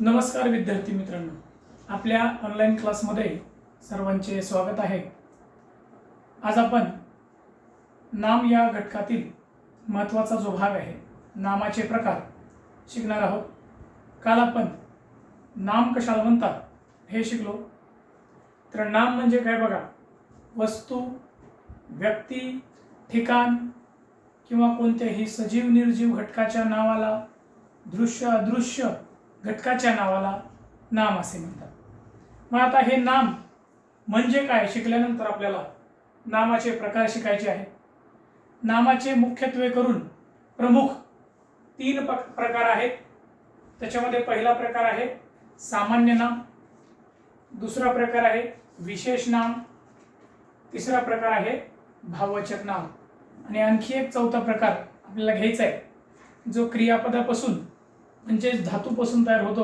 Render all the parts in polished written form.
नमस्कार विद्यार्थी मित्रांनो, आपल्या ऑनलाईन क्लासमध्ये सर्वांचे स्वागत आहे। आज आपण नाम या घटकातील महत्त्वाचा जो भाग आहे नामाचे प्रकार शिकणार आहोत। काल आपण नाम कशाला म्हणतात हे शिकलो। तर नाम म्हणजे काय बघा, वस्तू, व्यक्ती, ठिकाण किंवा कोणत्याही सजीव निर्जीव घटकाच्या नावाला, दृश्य अदृश्य घटकाच्या नावाला नाम असे म्हणतात। मग आता हे नाम म्हणजे काय शिकल्यानंतर आपल्याला नामाचे प्रकार शिकायचे आहेत। नामाचे मुख्यत्वे करून प्रमुख 3 प्रकार आहेत। त्याच्यामध्ये पहिला प्रकार आहे सामान्य नाम, दुसरा प्रकार आहे विशेष नाम, तिसरा प्रकार आहे भाववाचक नाम आणि आणखी एक चौथा प्रकार आपल्याला घ्यायचा आहे जो क्रियापदापासून म्हणजे धातूपासून तयार होतो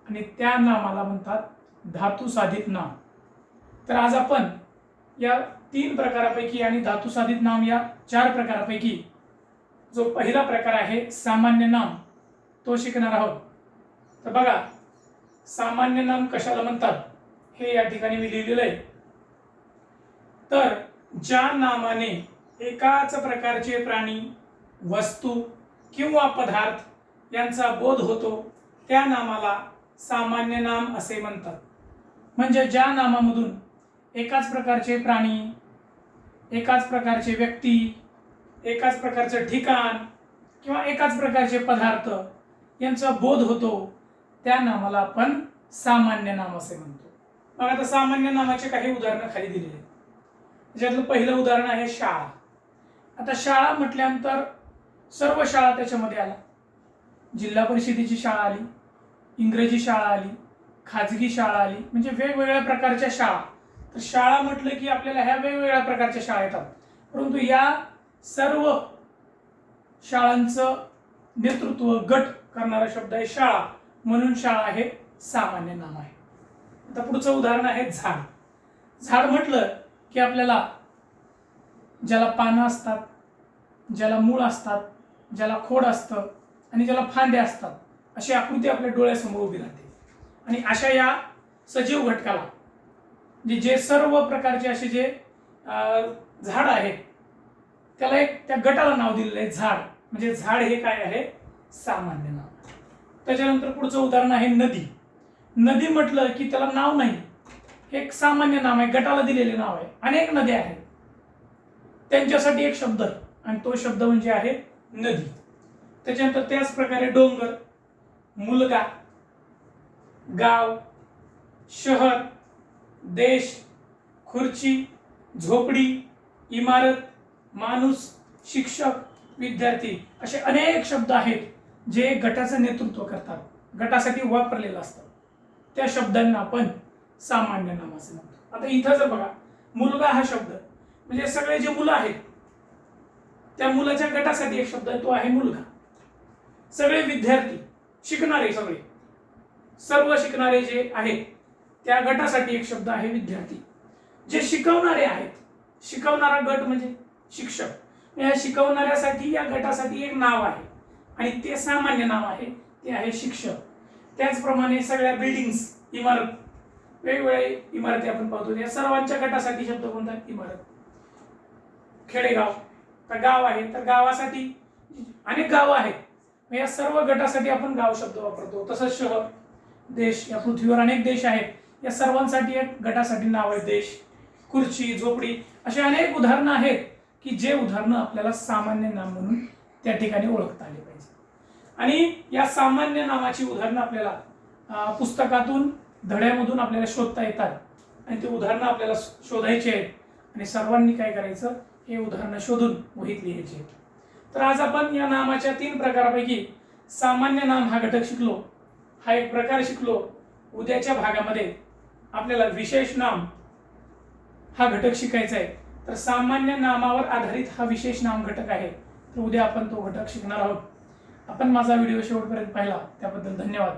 आणि त्या नामाला म्हणतात धातू साधित नाम। तर आज आपण या 3 प्रकारापैकी आणि धातू साधित नाम या 4 प्रकारापैकी जो पहिला प्रकार आहे सामान्य नाम तो शिकणार आहोत। तर बघा, सामान्य नाम कशाला म्हणतात हे या ठिकाणी मी लिहिलेलं आहे। तर ज्या नामाने एकाच प्रकारचे प्राणी, वस्तू किंवा पदार्थ यांचा बोध होतो त्या नामाला सामान्य नाम असे म्हणतात। म्हणजे ज्या नामामधून एकाच प्रकारचे प्राणी, एकाच प्रकारचे व्यक्ती, एकाच प्रकारचे ठिकाण किंवा एकाच प्रकारचे पदार्थ यांचा बोध होतो त्या नामाला आपण सामान्य नाम असे म्हणतो। मग आता सामान्य नामाचे काही उदाहरण खाली दिलेले आहेत। ज्यातलं पहिलं उदाहरण आहे शाळा। आता शाळा म्हटल्यानंतर सर्व शाळा त्याच्यामध्ये आल्या। जिल्हा परिषदेची शाळा आली, इंग्रजी शाळा आली, खाजगी शाळा आली, म्हणजे वेगवेगळ्या प्रकारच्या शाळा। तर शाळा म्हटलं की आपल्याला ह्या वेगवेगळ्या प्रकारच्या शाळा येतात, परंतु या सर्व शाळांचं नेतृत्व गट करणारा शब्द आहे शाळा, म्हणून शाळा हे सामान्य नाम आहे। आता पुढचं उदाहरण आहे झाड। झाड म्हटलं की आपल्याला ज्याला पानं असतात, ज्याला मूळ असतात, ज्याला खोड असतं आणि ज्याला फांद्या असतात अशी आकृती आपल्या डोळ्यासमोर उभी राहते। आणि अशा या सजीव घटकाला जे सर्व प्रकारचे असे जे झाड आहेत त्याला एक त्या गटाला नाव दिलेलं आहे झाड, म्हणजे झाड हे काय आहे सामान्य नाम। त्याच्यानंतर पुढचं उदाहरण आहे नदी। नदी म्हटलं की त्याला नाव नाही, हे एक सामान्य नाम आहे, गटाला दिलेले नाव आहे। अनेक नद्या आहेत त्यांच्यासाठी एक शब्द आणि तो शब्द म्हणजे आहे नदी। त्याच्यानंतर त्याच प्रकारे डोंगर, मुलगा, गाव, शहर, देश, खुर्ची, झोपडी, इमारत, माणूस, शिक्षक, विद्यार्थी असे अनेक शब्द आहेत जे गटाचं नेतृत्व करतात, गटासाठी वापरलेलं असतं। त्या शब्दांना आपण सामान्य नाम असे म्हणतो। आता इथं जर बघा, मुलगा हा शब्द म्हणजे सगळे जे मुलं आहेत त्या मुलाच्या गटासाठी एक शब्द आहे, तो आहे मुलगा। सगळे विद्यार्थी, शिकणारे, सर्व शिकणारे जे आहेत त्या गटासाठी एक शब्द आहे विद्यार्थी। जे शिकवणारे आहेत, शिकवणारा गट म्हणजे शिक्षक, या शिकवणाऱ्यासाठी या गटासाठी एक नाव आहे आणि ते सामान्य नाव आहे, ते आहे शिक्षक। त्याचप्रमाणे सगळ्या बिल्डिंग्स, इमारत, वेगवेगळ्या इमारती आपण पाहतो, या सर्वांच्या गटासाठी शब्द कोणता आहे इमारत। खेडेगाव, तर गाव आहे, तर गावासाठी अनेक गाव आहेत, या सर्व गटासाठी आपण गाव शब्द वापरतो। तसंच शहर, देश, या पृथ्वीवर अनेक देश आहेत, या सर्वांसाठी एक गटासाठी नाव आहे देश। खुर्ची, झोपडी अशी अनेक उदाहरणं आहेत की जे उदाहरणं आपल्याला सामान्य नाम म्हणून त्या ठिकाणी ओळखता आले पाहिजे। आणि या सामान्य नामाची उदाहरणं आपल्याला पुस्तकातून, धड्यामधून आपल्याला शोधता येतात आणि ते उदाहरणं आपल्याला शोधायचे आहेत आणि सर्वांनी काय करायचं, हे उदाहरणं शोधून वहीत लिहायचे। तर आज आपण या नामाच्या 3 प्रकारापैकी सामान्य नाम हा घटक शिकलो, हा एक प्रकार शिकलो। उद्याच्या भागामध्ये आपल्याला विशेष नाम हा घटक शिकायचा आहे। तर सामान्य नामावर आधारित हा विशेष नाम घटक आहे, तर उद्या आपण तो घटक शिकणार आहोत। आपण माझा व्हिडिओ शेवटपर्यंत पाहिला त्याबद्दल धन्यवाद।